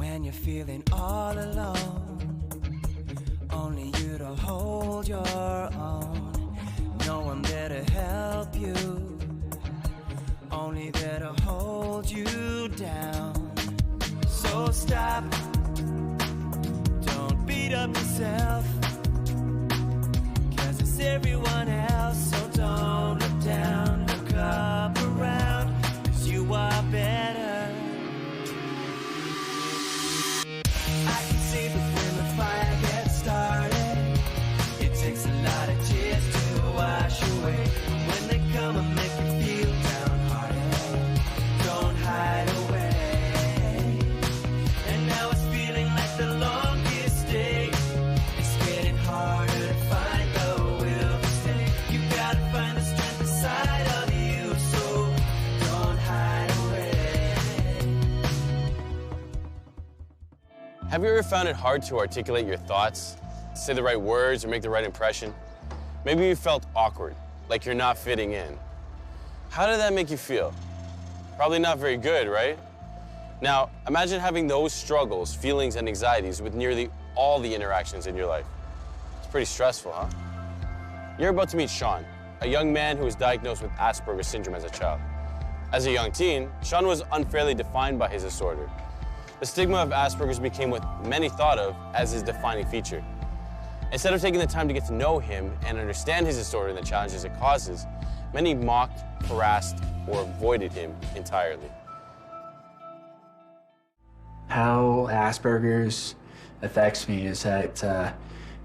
When you're feeling all alone, only you to hold your own. No one there to help you, only there to hold you down. So stop, don't beat up yourself, 'cause it's everyone else. So don't look down, look up around, 'cause you are better. I can see that when the fire gets started, it takes a lot of tears to wash away. When they come and make you feel downhearted, don't hide away. And now it's feeling like the longest day. It's getting harder to find the will to stay. You gotta find the strength inside of you, so don't hide away. Have you ever found it hard to articulate your thoughts, say the right words, or make the right impression? Maybe you felt awkward, like you're not fitting in. How did that make you feel? Probably not very good, right? Now, imagine having those struggles, feelings, and anxieties with nearly all the interactions in your life. It's pretty stressful, huh? You're about to meet Sean, a young man who was diagnosed with Asperger's syndrome as a child. As a young teen, Sean was unfairly defined by his disorder. The stigma of Asperger's became what many thought of as his defining feature. Instead of taking the time to get to know him and understand his disorder and the challenges it causes, many mocked, harassed, or avoided him entirely. How Asperger's affects me is that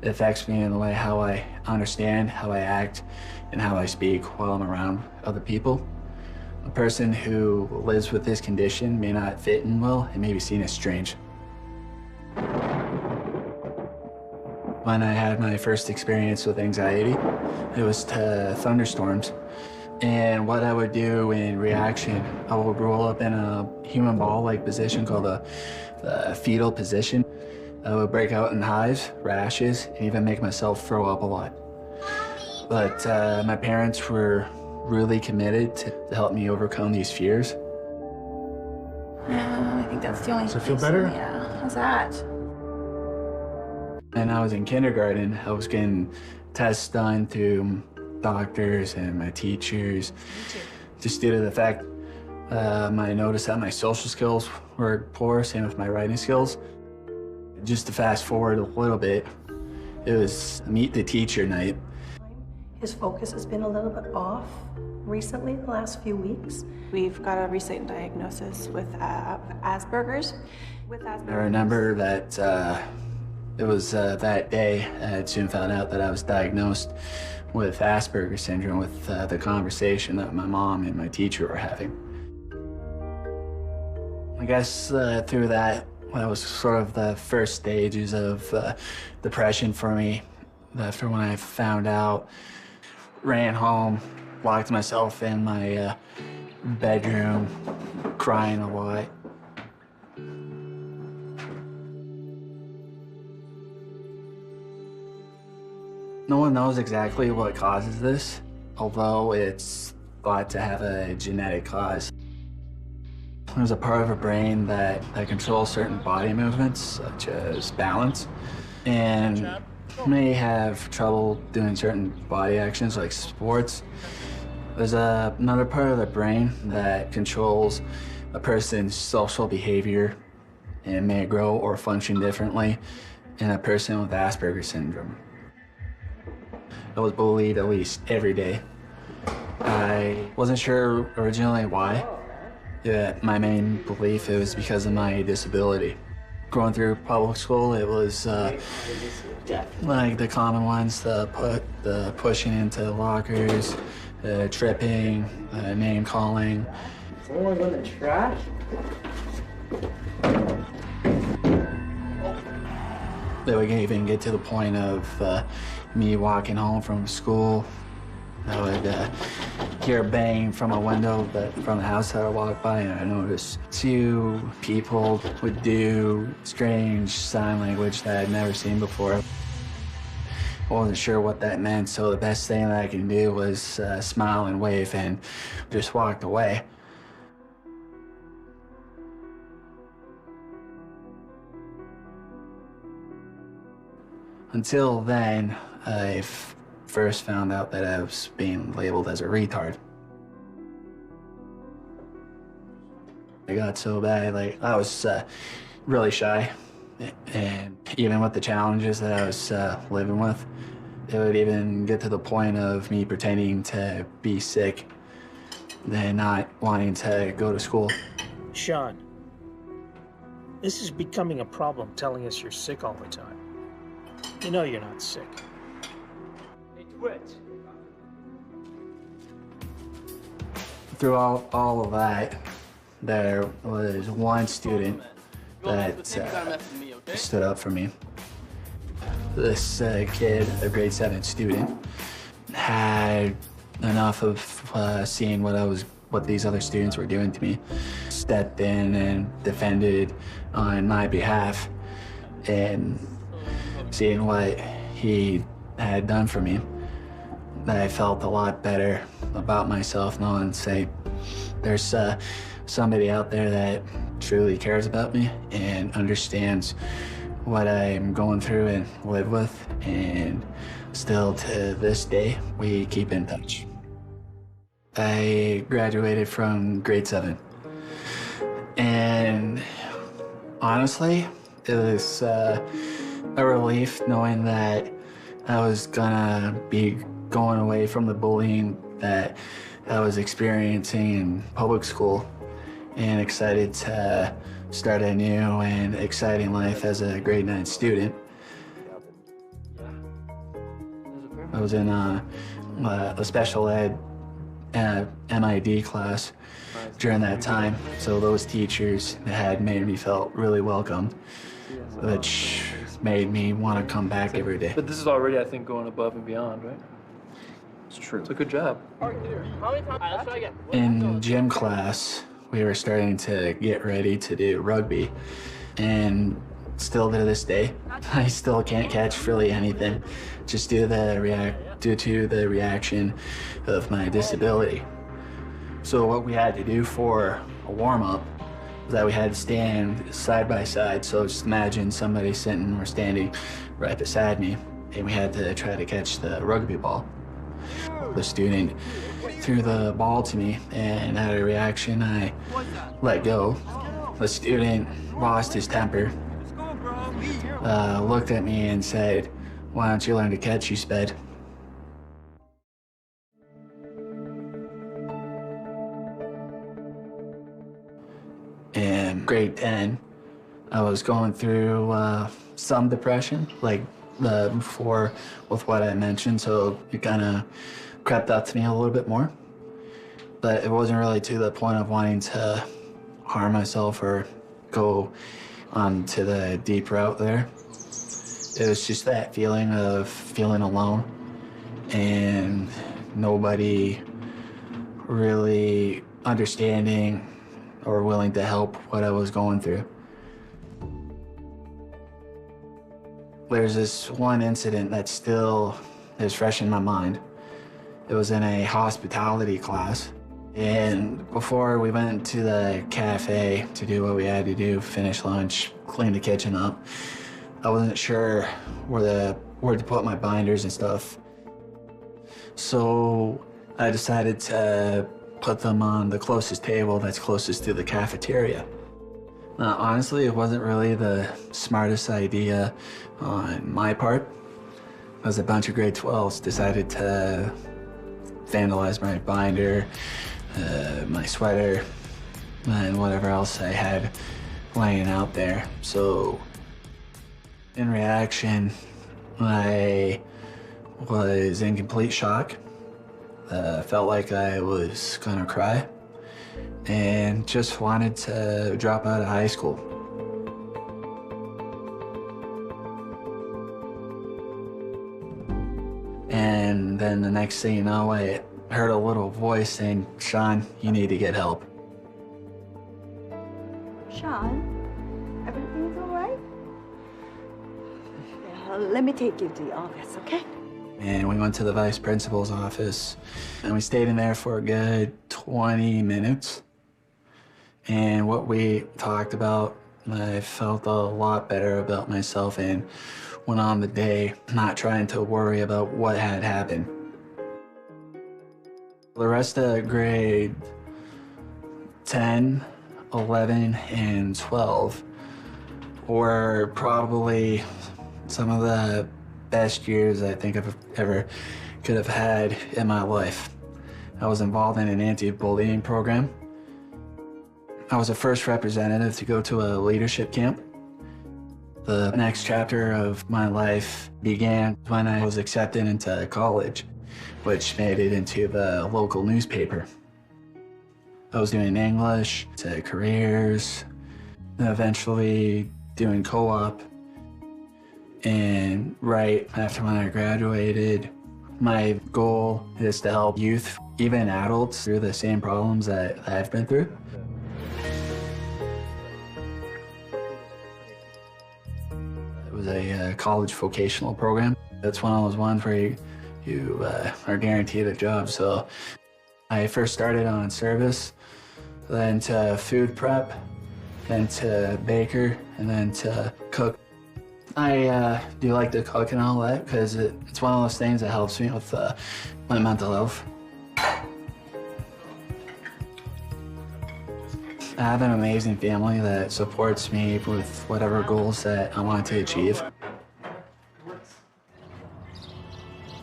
it affects me in the way how I understand, how I act, and how I speak while I'm around other people. A person who lives with this condition may not fit in well and may be seen as strange. When I had my first experience with anxiety, it was to thunderstorms. And what I would do in reaction, I would roll up in a human ball-like position called the fetal position. I would break out in hives, rashes, and even make myself throw up a lot. But my parents were really committed to help me overcome these fears. I think that's the only Does it feel better? Yeah, how's that? And I was in kindergarten, I was getting tests done through doctors and my teachers. Just due to the fact I noticed that my social skills were poor, same with my writing skills. Just to fast forward a little bit, it was meet the teacher night. His focus has been a little bit off recently, the last few weeks. We've got a recent diagnosis with Asperger's. I remember that it was that day I soon found out that I was diagnosed with Asperger's syndrome with the conversation that my mom and my teacher were having. I guess through that was sort of the first stages of depression for me. After when I found out, ran home, locked myself in my bedroom, crying a lot. No one knows exactly what causes this, although it's thought to have a genetic cause. There's a part of our brain that controls certain body movements, such as balance, and may have trouble doing certain body actions like sports. There's another part of the brain that controls a person's social behavior and may grow or function differently in a person with Asperger's syndrome. I was bullied at least every day. I wasn't sure originally why. My main belief it was because of my disability. Going through public school, it was like the common ones, the pushing into lockers, tripping, name calling. Someone in the trash? They would even get to the point of me walking home from school. I would hear a bang from a window from the house that I walked by, and I noticed two people would do strange sign language that I'd never seen before. I wasn't sure what that meant, so the best thing that I could do was smile and wave and just walked away. Until then, I first found out that I was being labeled as a retard. It got so bad, like, I was really shy. And even with the challenges that I was living with, it would even get to the point of me pretending to be sick and not wanting to go to school. Sean, this is becoming a problem, telling us you're sick all the time. You know you're not sick. Hey, Twitch. Through all of that, there was one student that stood up for me. This kid, a grade 7 student, had enough of seeing what these other students were doing to me, stepped in and defended on my behalf, and seeing what he had done for me, I felt a lot better about myself, knowing, say, there's somebody out there that truly cares about me and understands what I'm going through and live with, and still to this day, we keep in touch. I graduated from grade 7, and honestly, it was a relief knowing that I was gonna be going away from the bullying that I was experiencing in public school, and excited to start a new and exciting life as a grade 9 student. I was in a special ed MID class during that time, so those teachers had made me feel really welcome, which made me want to come back every day. But this is already, I think, going above and beyond, right? It's true. It's a good job. In gym class, we were starting to get ready to do rugby, and still to this day, I still can't catch really anything, just due to the reaction of my disability. So what we had to do for a warm-up was that we had to stand side by side. So just imagine somebody sitting or standing right beside me, and we had to try to catch the rugby ball. The student threw the ball to me, and out of reaction, I let go. The student lost his temper, looked at me and said, "Why don't you learn to catch, you sped?" In grade 10, I was going through some depression, like before with what I mentioned, so it kind of crept up to me a little bit more. But it wasn't really to the point of wanting to harm myself or go on to the deep route there. It was just that feeling of feeling alone and nobody really understanding or willing to help what I was going through. There's this one incident that still is fresh in my mind. It was in a hospitality class, and before we went to the cafe to do what we had to do, finish lunch, clean the kitchen up, I wasn't sure where to put my binders and stuff. So I decided to put them on the closest table that's closest to the cafeteria. Now, honestly, it wasn't really the smartest idea on my part, as a bunch of grade 12s decided to vandalize my binder, my sweater, and whatever else I had laying out there. So in reaction, I was in complete shock. Felt like I was gonna cry and just wanted to drop out of high school. And then the next thing you know, I heard a little voice saying, "Sean, you need to get help." Sean, everything's all right? Let me take you to the office, okay? And we went to the vice principal's office, and we stayed in there for a good 20 minutes. And what we talked about, I felt a lot better about myself and went on the day, not trying to worry about what had happened. The rest of grade 10, 11, and 12 were probably some of the best years I think I've ever could have had in my life. I was involved in an anti-bullying program. I was the first representative to go to a leadership camp. The next chapter of my life began when I was accepted into college, which made it into the local newspaper. I was doing English, to careers, and eventually doing co-op. And right after when I graduated, my goal is to help youth, even adults, through the same problems that I've been through. It was a college vocational program. It's one of those ones where you are guaranteed a job. So I first started on service, then to food prep, then to baker, and then to cook. I do like to cook and all that because it's one of those things that helps me with my mental health. I have an amazing family that supports me with whatever goals that I want to achieve.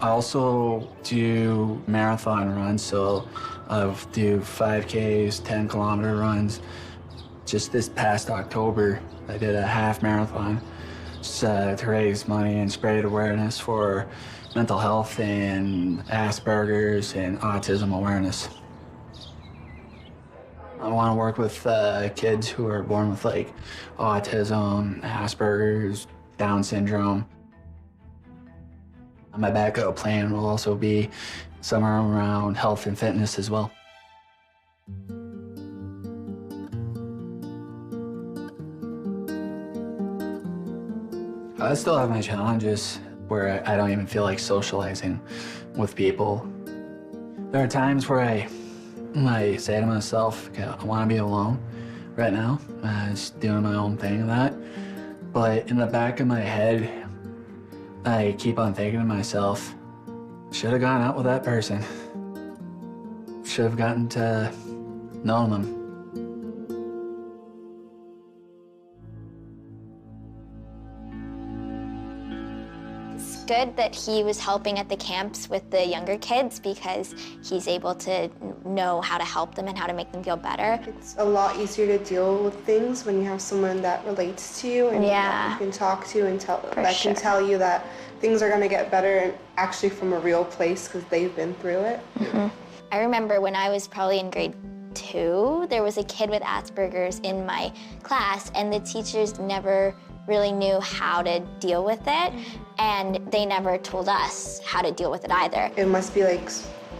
I also do marathon runs, so I do 5Ks, 10-kilometer runs. Just this past October, I did a half marathon just to raise money and spread awareness for mental health and Asperger's and autism awareness. I want to work with kids who are born with like autism, Asperger's, Down syndrome. My backup plan will also be somewhere around health and fitness as well. I still have my challenges where I don't even feel like socializing with people. There are times where I say to myself, okay, I want to be alone right now, just doing my own thing and that. But in the back of my head, I keep on thinking to myself, should have gone out with that person. Should have gotten to know them. It's good that he was helping at the camps with the younger kids because he's able to know how to help them and how to make them feel better. It's a lot easier to deal with things when you have someone that relates to you and that you can talk to and can tell you that things are going to get better and actually from a real place because they've been through it. Mm-hmm. I remember when I was probably in grade 2, there was a kid with Asperger's in my class and the teachers never really knew how to deal with it and they never told us how to deal with it either. It must be like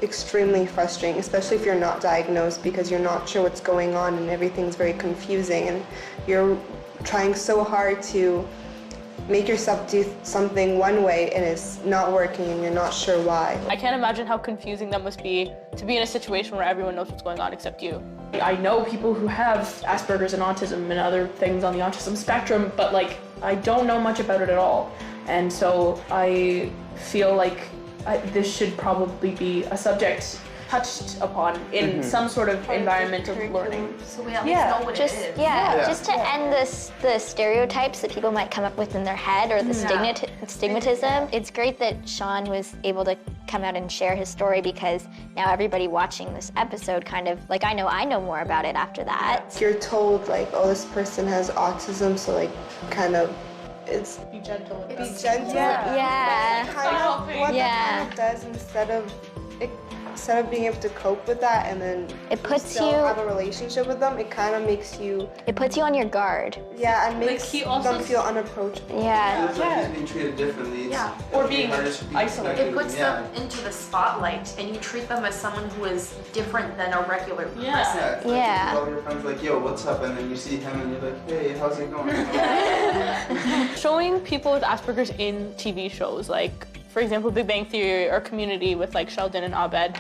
extremely frustrating, especially if you're not diagnosed because you're not sure what's going on and everything's very confusing and you're trying so hard to make yourself do something one way and it's not working and you're not sure why. I can't imagine how confusing that must be to be in a situation where everyone knows what's going on except you. I know people who have Asperger's and autism and other things on the autism spectrum, but like I don't know much about it at all. And so I feel like this should probably be a subject touched upon in some sort of environment of learning. So we at least know what it is. Just to end the stereotypes that people might come up with in their head or the stigmatism. It's great that Sean was able to come out and share his story because now everybody watching this episode kind of, like I know more about it after that. You're told like, oh, this person has autism, so like kind of it's be gentle. Be gentle. Yeah. Kind of what that kind of does instead of being able to cope with that and then it puts still have a relationship with them, it kind of makes you... It puts you on your guard. Yeah, and makes them feel unapproachable. Yeah. Like being treated differently. Or being isolated. It puts them into the spotlight and you treat them as someone who is different than a regular person. Yeah. All your friends like, yo, what's up? And then you see him and you're like, hey, how's it going? Showing people with Asperger's in TV shows, like, for example, Big Bang Theory or Community with like Sheldon and Abed,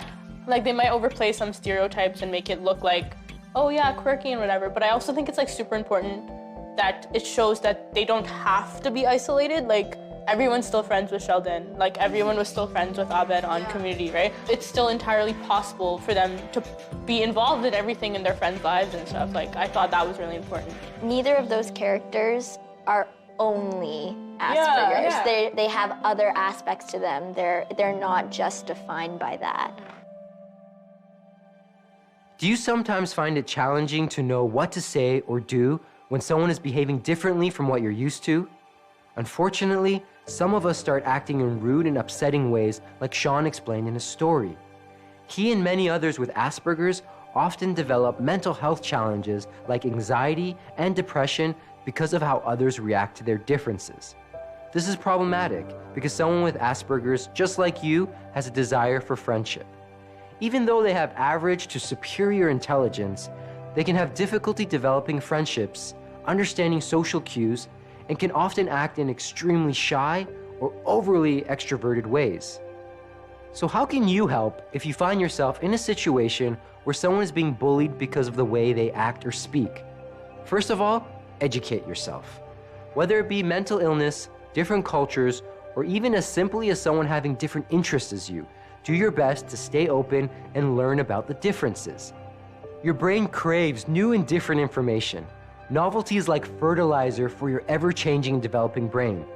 like they might overplay some stereotypes and make it look like, oh yeah, quirky and whatever, but I also think it's like super important that it shows that they don't have to be isolated. Like everyone's still friends with Sheldon. Like, everyone was still friends with Abed on Community, right? It's still entirely possible for them to be involved in everything in their friends' lives and stuff. Like, I thought that was really important. Neither of those characters are only Asperger's. Yeah. They have other aspects to them. They're not just defined by that. Do you sometimes find it challenging to know what to say or do when someone is behaving differently from what you're used to? Unfortunately, some of us start acting in rude and upsetting ways, like Sean explained in his story. He and many others with Asperger's often develop mental health challenges like anxiety and depression because of how others react to their differences. This is problematic because someone with Asperger's, just like you, has a desire for friendship. Even though they have average to superior intelligence, they can have difficulty developing friendships, understanding social cues, and can often act in extremely shy or overly extroverted ways. So how can you help if you find yourself in a situation where someone is being bullied because of the way they act or speak? First of all, educate yourself. Whether it be mental illness, different cultures, or even as simply as someone having different interests as you, do your best to stay open and learn about the differences. Your brain craves new and different information. Novelty is like fertilizer for your ever-changing and developing brain.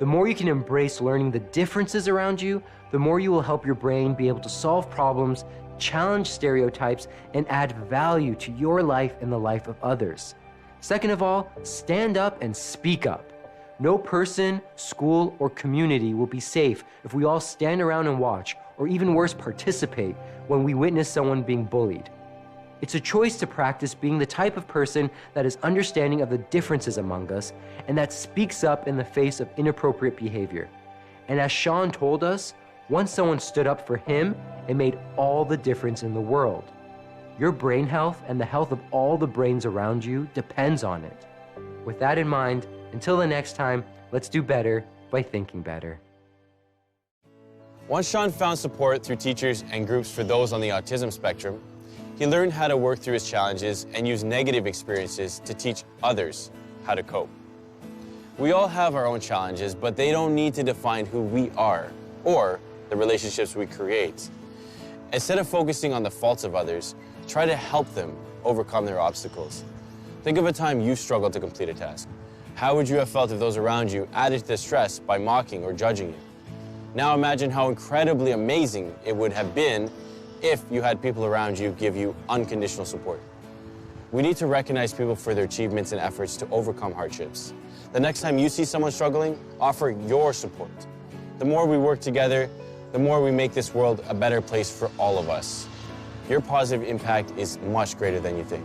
The more you can embrace learning the differences around you, the more you will help your brain be able to solve problems, challenge stereotypes, and add value to your life and the life of others. Second of all, stand up and speak up. No person, school, or community will be safe if we all stand around and watch, or even worse, participate when we witness someone being bullied. It's a choice to practice being the type of person that is understanding of the differences among us and that speaks up in the face of inappropriate behavior. And as Sean told us, once someone stood up for him, it made all the difference in the world. Your brain health and the health of all the brains around you depends on it. With that in mind, until the next time, let's do better by thinking better. Once Sean found support through teachers and groups for those on the autism spectrum, he learned how to work through his challenges and use negative experiences to teach others how to cope. We all have our own challenges, but they don't need to define who we are or the relationships we create. Instead of focusing on the faults of others, try to help them overcome their obstacles. Think of a time you struggled to complete a task. How would you have felt if those around you added to the stress by mocking or judging you? Now imagine how incredibly amazing it would have been if you had people around you give you unconditional support. We need to recognize people for their achievements and efforts to overcome hardships. The next time you see someone struggling, offer your support. The more we work together, the more we make this world a better place for all of us. Your positive impact is much greater than you think.